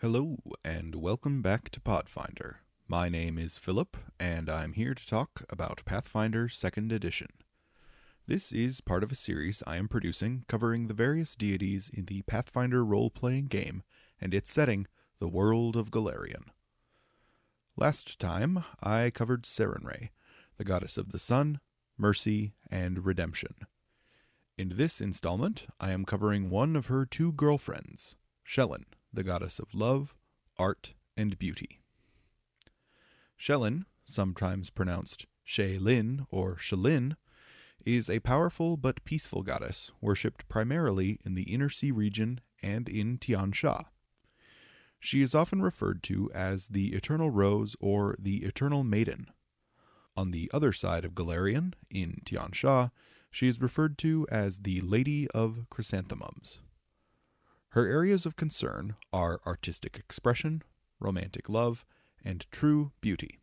Hello, and welcome back to Pathfinder. My name is Philip, and I'm here to talk about Pathfinder 2nd Edition. This is part of a series I am producing covering the various deities in the Pathfinder role-playing game and its setting, the world of Golarion. Last time, I covered Shelyn, the goddess of the sun, mercy, and redemption. In this installment, I am covering one of her two girlfriends, Shelyn, the goddess of love, art, and beauty. Shelyn, sometimes pronounced Shelyn or Shelyn, is a powerful but peaceful goddess worshipped primarily in the Inner Sea region and in Tian Sha. She is often referred to as the Eternal Rose or the Eternal Maiden. On the other side of Golarion, in Tian Sha, she is referred to as the Lady of Chrysanthemums. Her areas of concern are artistic expression, romantic love, and true beauty.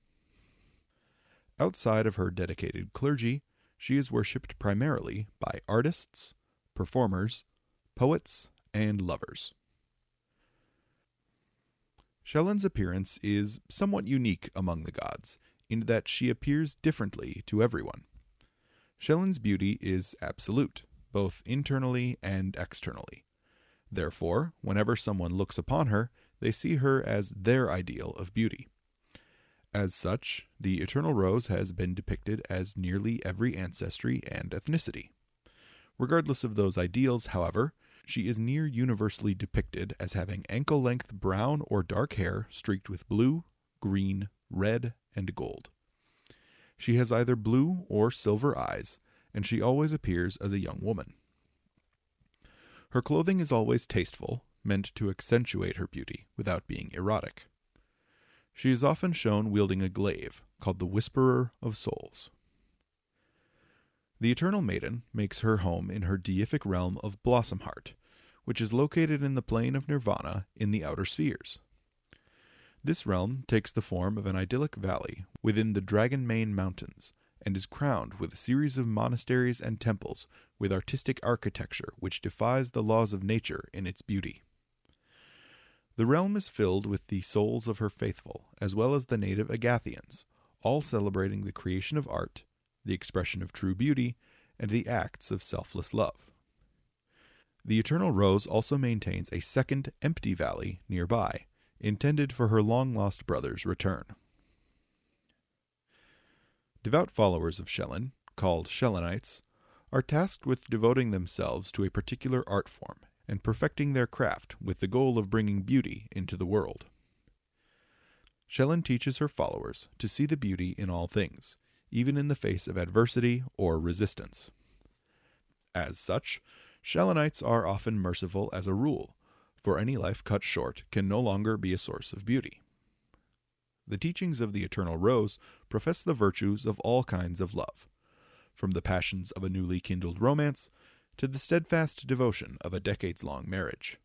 Outside of her dedicated clergy, she is worshipped primarily by artists, performers, poets, and lovers. Shelyn's appearance is somewhat unique among the gods, in that she appears differently to everyone. Shelyn's beauty is absolute, both internally and externally. Therefore, whenever someone looks upon her, they see her as their ideal of beauty. As such, the Eternal Rose has been depicted as nearly every ancestry and ethnicity. Regardless of those ideals, however, she is near universally depicted as having ankle-length brown or dark hair streaked with blue, green, red, and gold. She has either blue or silver eyes, and she always appears as a young woman. Her clothing is always tasteful, meant to accentuate her beauty without being erotic. She is often shown wielding a glaive, called the Whisperer of Souls. The Eternal Maiden makes her home in her deific realm of Blossomheart, which is located in the plane of Nirvana in the outer spheres. This realm takes the form of an idyllic valley within the Dragonmane Mountains, and is crowned with a series of monasteries and temples with artistic architecture which defies the laws of nature in its beauty. The realm is filled with the souls of her faithful, as well as the native Agathians, all celebrating the creation of art, the expression of true beauty, and the acts of selfless love. The Eternal Rose also maintains a second empty valley nearby, intended for her long-lost brother's return. Devout followers of Shelyn, called Shelynites, are tasked with devoting themselves to a particular art form and perfecting their craft with the goal of bringing beauty into the world. Shelyn teaches her followers to see the beauty in all things, even in the face of adversity or resistance. As such, Shelynites are often merciful as a rule, for any life cut short can no longer be a source of beauty. The teachings of the Eternal Rose profess the virtues of all kinds of love, from the passions of a newly kindled romance to the steadfast devotion of a decades-long marriage.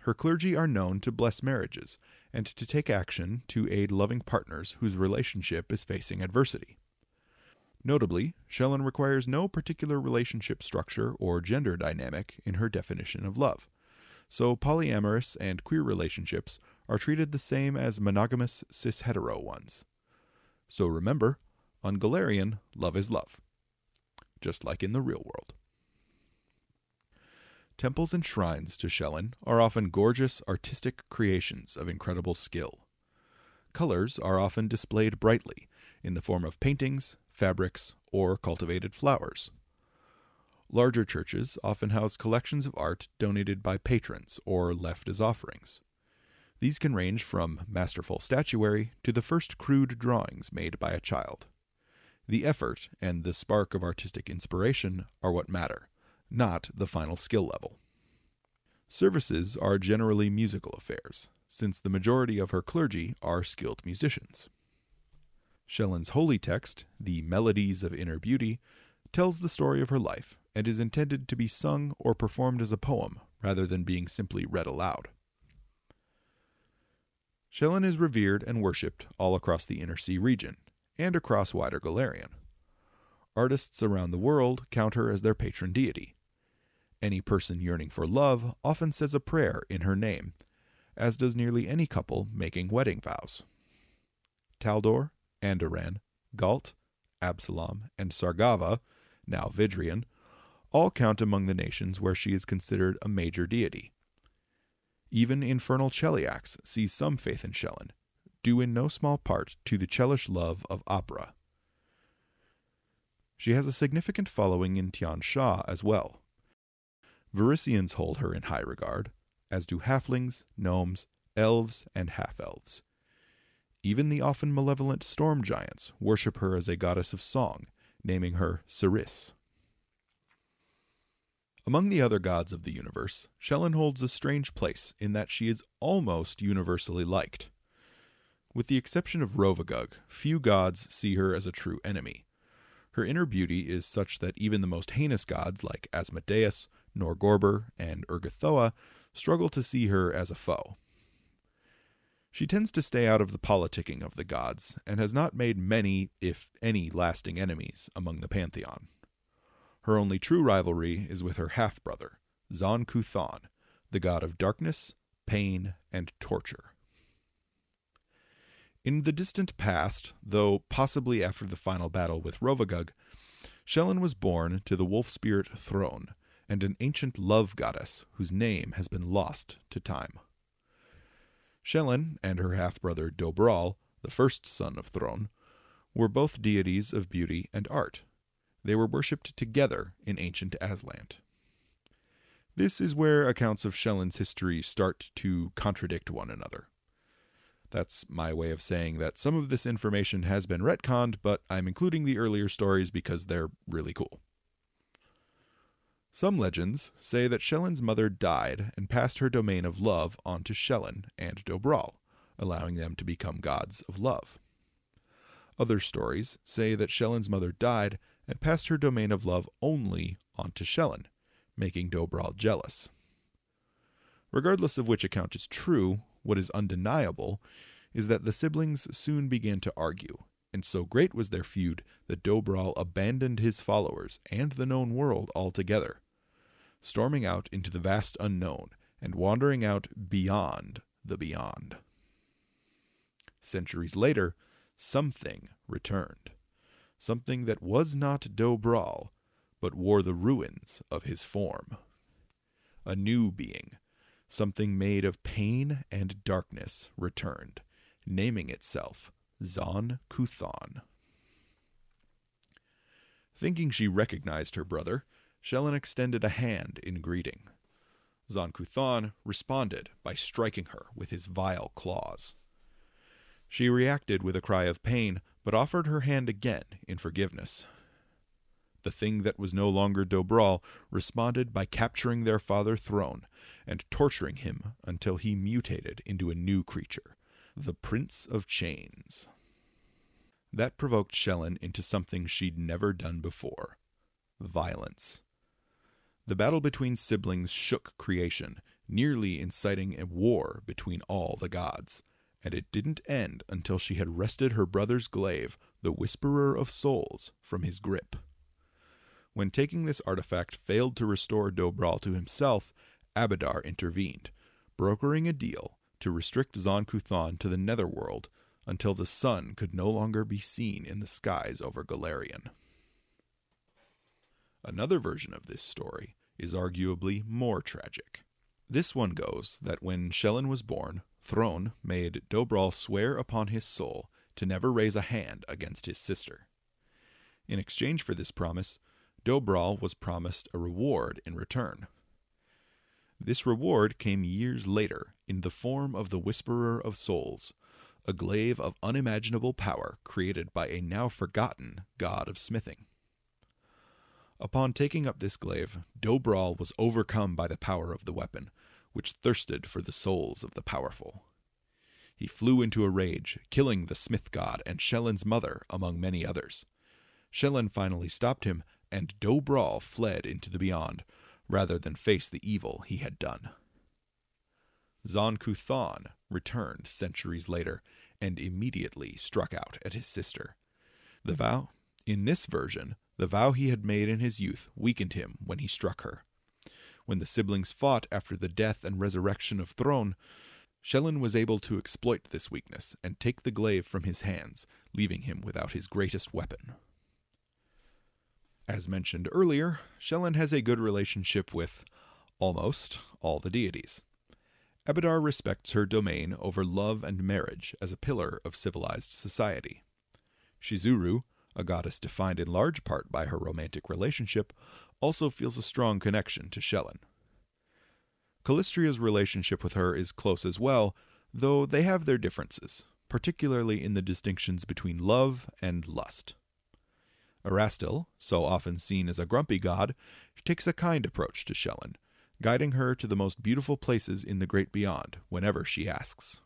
Her clergy are known to bless marriages and to take action to aid loving partners whose relationship is facing adversity. Notably, Shelyn requires no particular relationship structure or gender dynamic in her definition of love, so polyamorous and queer relationships are treated the same as monogamous cis-hetero ones. So remember, on Golarion, love is love, just like in the real world. Temples and shrines to Shelyn are often gorgeous artistic creations of incredible skill. Colors are often displayed brightly in the form of paintings, fabrics, or cultivated flowers. Larger churches often house collections of art donated by patrons or left as offerings. These can range from masterful statuary to the first crude drawings made by a child. The effort and the spark of artistic inspiration are what matter, not the final skill level. Services are generally musical affairs, since the majority of her clergy are skilled musicians. Shelyn's holy text, the Melodies of Inner Beauty, tells the story of her life and is intended to be sung or performed as a poem rather than being simply read aloud. Shelyn is revered and worshipped all across the Inner Sea region and across wider Golarion. Artists around the world count her as their patron deity. Any person yearning for love often says a prayer in her name, as does nearly any couple making wedding vows. Taldor, Andoran, Galt, Absalom, and Sargava, now Vidrian, all count among the nations where she is considered a major deity. Even infernal Cheliax sees some faith in Shelyn, due in no small part to the Chelish love of opera. She has a significant following in Tian Sha as well. Varisians hold her in high regard, as do halflings, gnomes, elves, and half-elves. Even the often malevolent storm giants worship her as a goddess of song, naming her Ceris. Among the other gods of the universe, Shelyn holds a strange place in that she is almost universally liked. With the exception of Rovagug, few gods see her as a true enemy. Her inner beauty is such that even the most heinous gods like Asmodeus, Norgorber, and Urgathoa struggle to see her as a foe. She tends to stay out of the politicking of the gods, and has not made many, if any, lasting enemies among the pantheon. Her only true rivalry is with her half-brother, Zon-Kuthon, the god of darkness, pain, and torture. In the distant past, though possibly after the final battle with Rovagug, Shelyn was born to the wolf spirit Throne, and an ancient love goddess whose name has been lost to time. Shelyn and her half-brother Dobral, the first son of Throne, were both deities of beauty and art. They were worshipped together in ancient Aslant. This is where accounts of Shelyn's history start to contradict one another. That's my way of saying that some of this information has been retconned, but I'm including the earlier stories because they're really cool. Some legends say that Shelyn's mother died and passed her domain of love on to Shelyn and Dobral, allowing them to become gods of love. Other stories say that Shelyn's mother died and passed her domain of love only on to Shelyn, making Dobral jealous. Regardless of which account is true, what is undeniable is that the siblings soon began to argue, and so great was their feud that Dobral abandoned his followers and the known world altogether, storming out into the vast unknown and wandering out beyond the beyond. Centuries later, something returned. Something that was not Dobral, but wore the ruins of his form. A new being, something made of pain and darkness, returned, naming itself Zon-Kuthon. Thinking she recognized her brother, Shelyn extended a hand in greeting. Zon-Kuthon responded by striking her with his vile claws. She reacted with a cry of pain, but offered her hand again in forgiveness. The thing that was no longer Dobral responded by capturing their father Throne and torturing him until he mutated into a new creature, the Prince of Chains. That provoked Shelyn into something she'd never done before: violence. The battle between siblings shook creation, nearly inciting a war between all the gods, and it didn't end until she had wrested her brother's glaive, the Whisperer of Souls, from his grip. When taking this artifact failed to restore Dobral to himself, Abadar intervened, brokering a deal to restrict Zon-Kuthon to the netherworld until the sun could no longer be seen in the skies over Golarion. Another version of this story is arguably more tragic. This one goes that when Shelyn was born, Throne made Dobral swear upon his soul to never raise a hand against his sister. In exchange for this promise, Dobral was promised a reward in return. This reward came years later in the form of the Whisperer of Souls, a glaive of unimaginable power created by a now forgotten god of smithing. Upon taking up this glaive, Dobral was overcome by the power of the weapon, which thirsted for the souls of the powerful. He flew into a rage, killing the smith god and Shelyn's mother, among many others. Shelyn finally stopped him, and Dobral fled into the beyond, rather than face the evil he had done. Zon-Kuthon returned centuries later, and immediately struck out at his sister. In this version, the vow he had made in his youth weakened him when he struck her. When the siblings fought after the death and resurrection of Throne, Shelyn was able to exploit this weakness and take the glaive from his hands, leaving him without his greatest weapon. As mentioned earlier, Shelyn has a good relationship with almost all the deities. Abadar respects her domain over love and marriage as a pillar of civilized society. Shizuru, a goddess defined in large part by her romantic relationship, also feels a strong connection to Shelyn. Callistria's relationship with her is close as well, though they have their differences, particularly in the distinctions between love and lust. Erastil, so often seen as a grumpy god, takes a kind approach to Shelyn, guiding her to the most beautiful places in the great beyond whenever she asks.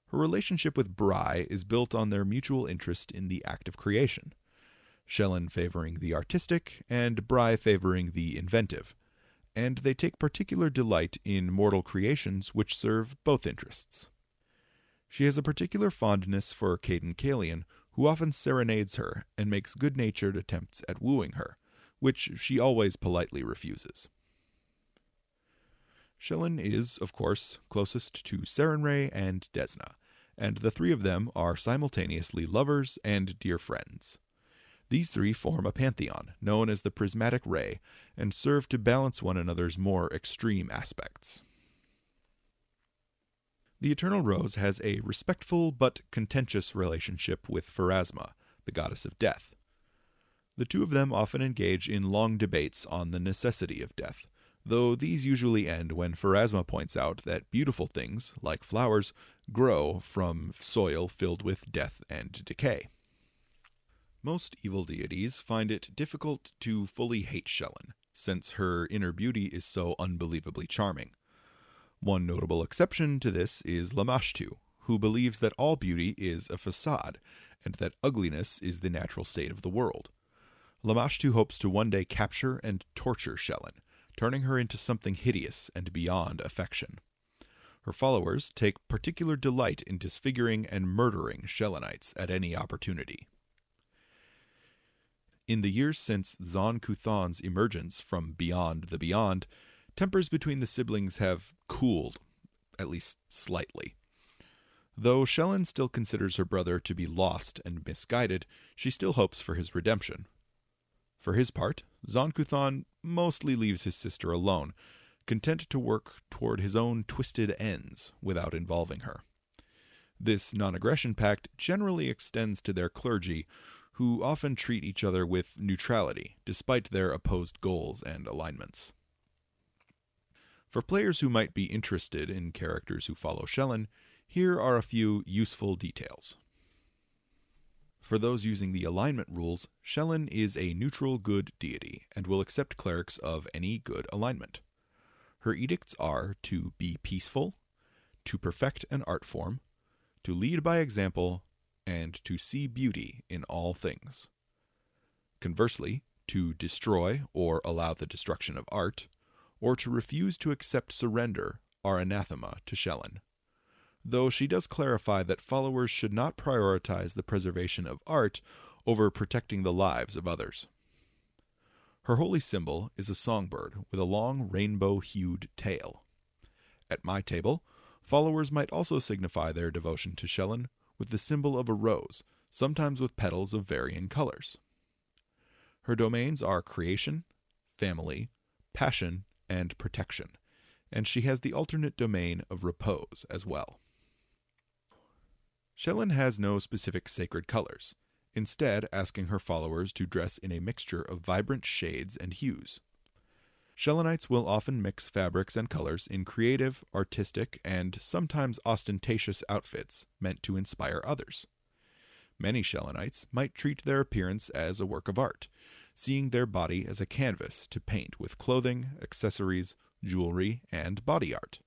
Her relationship with Bry is built on their mutual interest in the act of creation, Shelyn favoring the artistic and Bry favoring the inventive, and they take particular delight in mortal creations which serve both interests. She has a particular fondness for Caden Kalian, who often serenades her and makes good-natured attempts at wooing her, which she always politely refuses. Shelyn is, of course, closest to Sarenrae and Desna, and the three of them are simultaneously lovers and dear friends. These three form a pantheon, known as the Prismatic Ray, and serve to balance one another's more extreme aspects. The Eternal Rose has a respectful but contentious relationship with Pharasma, the goddess of death. The two of them often engage in long debates on the necessity of death, though these usually end when Pharasma points out that beautiful things, like flowers, grow from soil filled with death and decay. Most evil deities find it difficult to fully hate Shelyn, since her inner beauty is so unbelievably charming. One notable exception to this is Lamashtu, who believes that all beauty is a facade, and that ugliness is the natural state of the world. Lamashtu hopes to one day capture and torture Shelyn, turning her into something hideous and beyond affection. Her followers take particular delight in disfiguring and murdering Shelenites at any opportunity. In the years since Zon-Kuthon's emergence from beyond the beyond, tempers between the siblings have cooled, at least slightly. Though Shelyn still considers her brother to be lost and misguided, she still hopes for his redemption. For his part, Zon-Kuthon mostly leaves his sister alone, content to work toward his own twisted ends without involving her. This non-aggression pact generally extends to their clergy, who often treat each other with neutrality, despite their opposed goals and alignments. For players who might be interested in characters who follow Shelyn, here are a few useful details. For those using the alignment rules, Shelyn is a neutral good deity and will accept clerics of any good alignment. Her edicts are to be peaceful, to perfect an art form, to lead by example, and to see beauty in all things. Conversely, to destroy or allow the destruction of art, or to refuse to accept surrender, are anathema to Shelyn, though she does clarify that followers should not prioritize the preservation of art over protecting the lives of others. Her holy symbol is a songbird with a long rainbow-hued tail. At my table, followers might also signify their devotion to Shelyn with the symbol of a rose, sometimes with petals of varying colors. Her domains are creation, family, passion, and protection, and she has the alternate domain of repose as well. Shelyn has no specific sacred colors, instead asking her followers to dress in a mixture of vibrant shades and hues. Shelenites will often mix fabrics and colors in creative, artistic, and sometimes ostentatious outfits meant to inspire others. Many Shelenites might treat their appearance as a work of art, seeing their body as a canvas to paint with clothing, accessories, jewelry, and body art.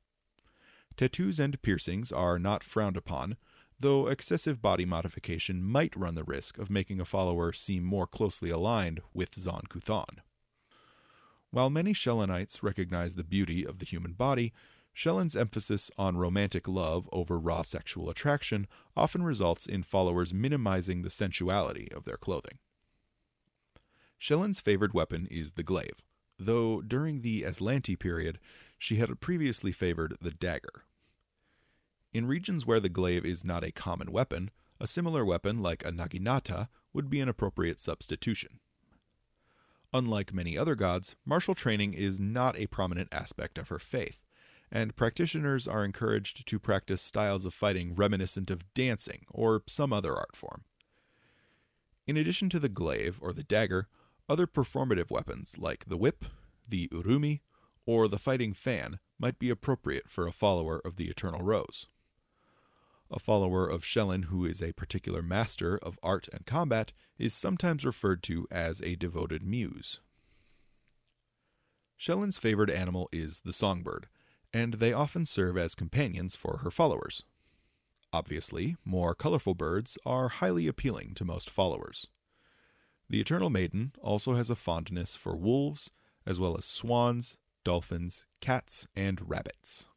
Tattoos and piercings are not frowned upon, though excessive body modification might run the risk of making a follower seem more closely aligned with Zon-Kuthon. While many Shelenites recognize the beauty of the human body, Shelyn's emphasis on romantic love over raw sexual attraction often results in followers minimizing the sensuality of their clothing. Shelyn's favored weapon is the glaive, though during the Aslanti period she had previously favored the dagger. In regions where the glaive is not a common weapon, a similar weapon like a naginata would be an appropriate substitution. Unlike many other gods, martial training is not a prominent aspect of her faith, and practitioners are encouraged to practice styles of fighting reminiscent of dancing or some other art form. In addition to the glaive or the dagger, other performative weapons like the whip, the urumi, or the fighting fan might be appropriate for a follower of the Eternal Rose. A follower of Shelyn who is a particular master of art and combat is sometimes referred to as a devoted muse. Shelyn's favored animal is the songbird, and they often serve as companions for her followers. Obviously, more colorful birds are highly appealing to most followers. The Eternal Maiden also has a fondness for wolves, as well as swans, dolphins, cats, and rabbits.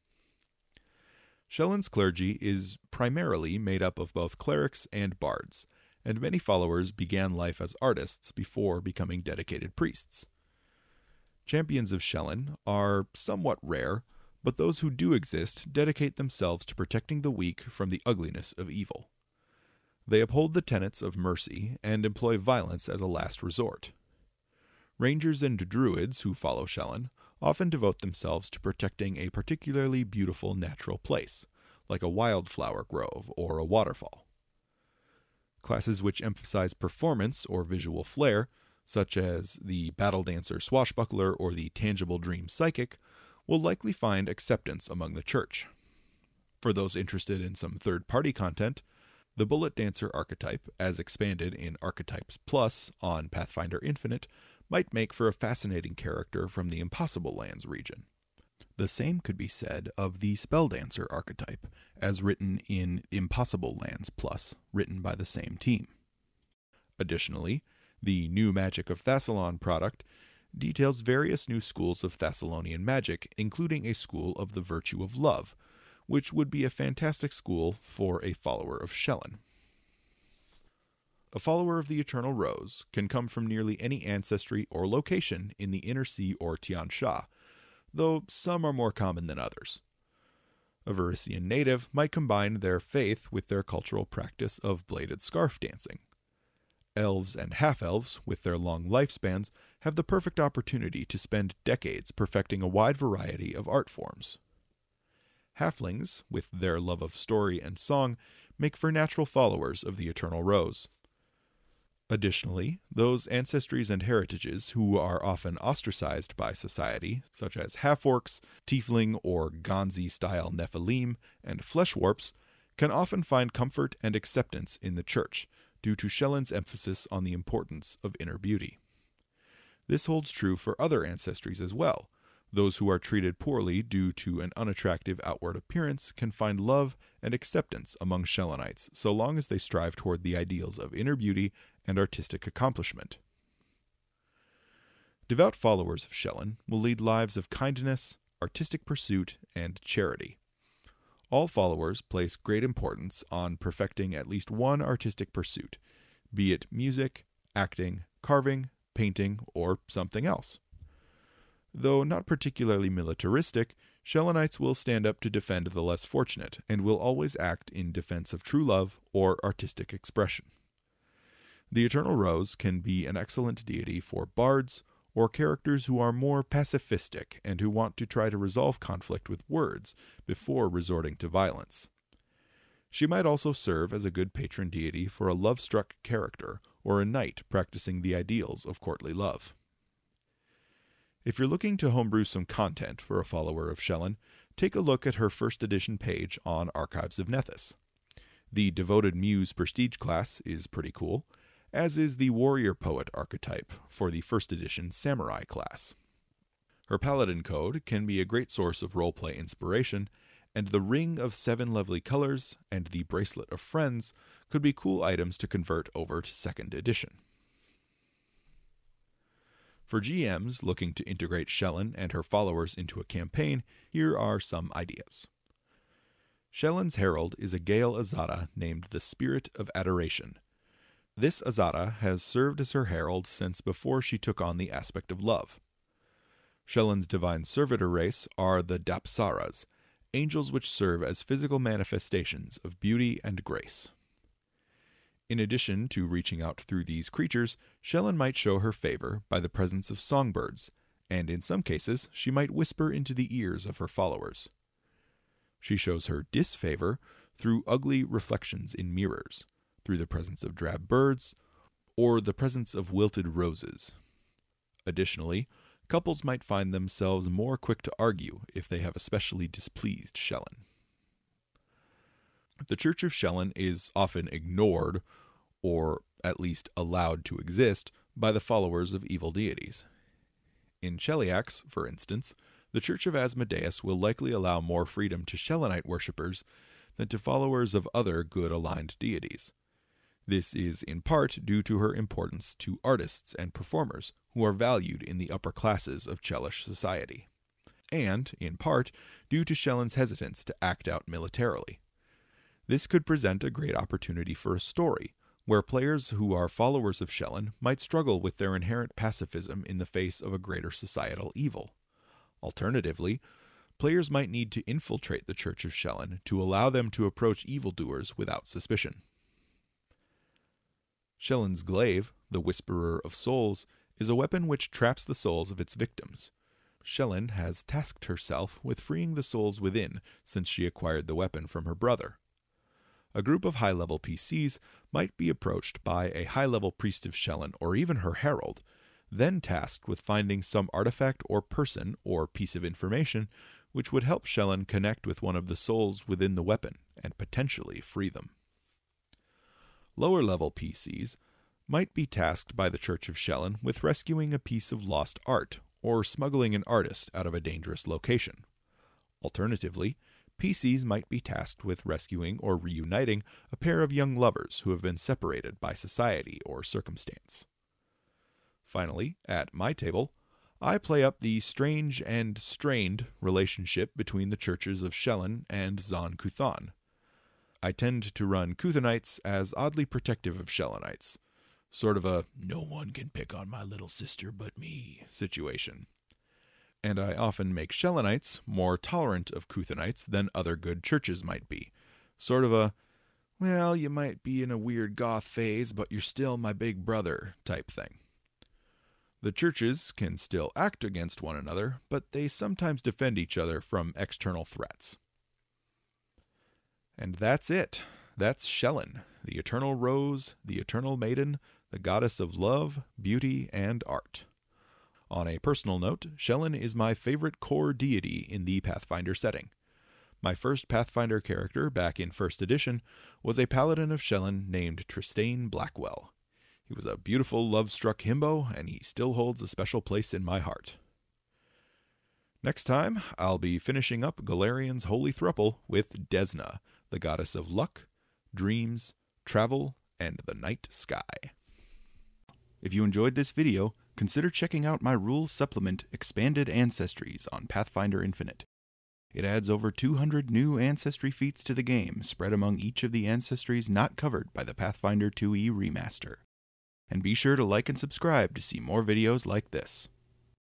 Shelyn's clergy is primarily made up of both clerics and bards, and many followers began life as artists before becoming dedicated priests. Champions of Shelyn are somewhat rare, but those who do exist dedicate themselves to protecting the weak from the ugliness of evil. They uphold the tenets of mercy and employ violence as a last resort. Rangers and druids who follow Shelyn often devote themselves to protecting a particularly beautiful natural place, like a wildflower grove or a waterfall. Classes which emphasize performance or visual flair, such as the battle dancer swashbuckler or the tangible dream psychic, will likely find acceptance among the church. For those interested in some third-party content, the bullet dancer archetype, as expanded in Archetypes Plus on Pathfinder Infinite, might make for a fascinating character from the Impossible Lands region. The same could be said of the Spelldancer archetype, as written in Impossible Lands Plus, written by the same team. Additionally, the New Magic of Thassalon product details various new schools of Thessalonian magic, including a school of the Virtue of Love, which would be a fantastic school for a follower of Shelyn. A follower of the Eternal Rose can come from nearly any ancestry or location in the Inner Sea or Tian Sha, though some are more common than others. A Varisian native might combine their faith with their cultural practice of bladed scarf dancing. Elves and half-elves, with their long lifespans, have the perfect opportunity to spend decades perfecting a wide variety of art forms. Halflings, with their love of story and song, make for natural followers of the Eternal Rose. Additionally, those ancestries and heritages who are often ostracized by society, such as half-orcs, tiefling or Gonzi-style Nephilim, and flesh-warps, can often find comfort and acceptance in the church, due to Shelyn's emphasis on the importance of inner beauty. This holds true for other ancestries as well. Those who are treated poorly due to an unattractive outward appearance can find love and acceptance among Shelynites so long as they strive toward the ideals of inner beauty and artistic accomplishment. Devout followers of Shelyn will lead lives of kindness, artistic pursuit, and charity. All followers place great importance on perfecting at least one artistic pursuit, be it music, acting, carving, painting, or something else. Though not particularly militaristic, Shelynites will stand up to defend the less fortunate and will always act in defense of true love or artistic expression. The Eternal Rose can be an excellent deity for bards or characters who are more pacifistic and who want to try to resolve conflict with words before resorting to violence. She might also serve as a good patron deity for a love-struck character or a knight practicing the ideals of courtly love. If you're looking to homebrew some content for a follower of Shelyn, take a look at her first edition page on Archives of Nethys. The Devoted Muse prestige class is pretty cool, as is the Warrior Poet archetype for the first edition Samurai class. Her Paladin Code can be a great source of roleplay inspiration, and the Ring of 7 Lovely Colors and the Bracelet of Friends could be cool items to convert over to 2nd edition. For GMs looking to integrate Shelyn and her followers into a campaign, here are some ideas. Shelyn's herald is a Gale Azada named the Spirit of Adoration. This Azada has served as her herald since before she took on the aspect of love. Shelyn's divine servitor race are the Dapsaras, angels which serve as physical manifestations of beauty and grace. In addition to reaching out through these creatures, Shelyn might show her favor by the presence of songbirds, and in some cases she might whisper into the ears of her followers. She shows her disfavor through ugly reflections in mirrors, through the presence of drab birds, or the presence of wilted roses. Additionally, couples might find themselves more quick to argue if they have especially displeased Shelyn. The Church of Shelyn is often ignored, or at least allowed to exist, by the followers of evil deities. In Cheliax, for instance, the Church of Asmodeus will likely allow more freedom to Shelynite worshippers than to followers of other good-aligned deities. This is in part due to her importance to artists and performers who are valued in the upper classes of Chelish society, and, in part, due to Shelyn's hesitance to act out militarily. This could present a great opportunity for a story, where players who are followers of Shelyn might struggle with their inherent pacifism in the face of a greater societal evil. Alternatively, players might need to infiltrate the Church of Shelyn to allow them to approach evildoers without suspicion. Shelyn's glaive, the Whisperer of Souls, is a weapon which traps the souls of its victims. Shelyn has tasked herself with freeing the souls within since she acquired the weapon from her brother. A group of high-level PCs might be approached by a high-level priest of Shelyn or even her herald, then tasked with finding some artifact or person or piece of information which would help Shelyn connect with one of the souls within the weapon and potentially free them. Lower-level PCs might be tasked by the Church of Shelyn with rescuing a piece of lost art or smuggling an artist out of a dangerous location. Alternatively, PCs might be tasked with rescuing or reuniting a pair of young lovers who have been separated by society or circumstance. Finally, at my table, I play up the strange and strained relationship between the churches of Shelyn and Zon-Kuthon. I tend to run Kuthonites as oddly protective of Shelonites, sort of a "no one can pick on my little sister but me" situation. And I often make Shelonites more tolerant of Kuthonites than other good churches might be, sort of a "well, you might be in a weird goth phase, but you're still my big brother" type thing. The churches can still act against one another, but they sometimes defend each other from external threats. And that's it. That's Shelyn, the eternal rose, the eternal maiden, the goddess of love, beauty, and art. On a personal note, Shelyn is my favorite core deity in the Pathfinder setting. My first Pathfinder character back in 1st edition was a paladin of Shelyn named Tristane Blackwell. He was a beautiful, love-struck himbo, and he still holds a special place in my heart. Next time, I'll be finishing up Golarion's holy throuple with Desna, the goddess of luck, dreams, travel, and the night sky. If you enjoyed this video, consider checking out my rules supplement Expanded Ancestries on Pathfinder Infinite. It adds over 200 new ancestry feats to the game, spread among each of the ancestries not covered by the Pathfinder 2e remaster. And be sure to like and subscribe to see more videos like this.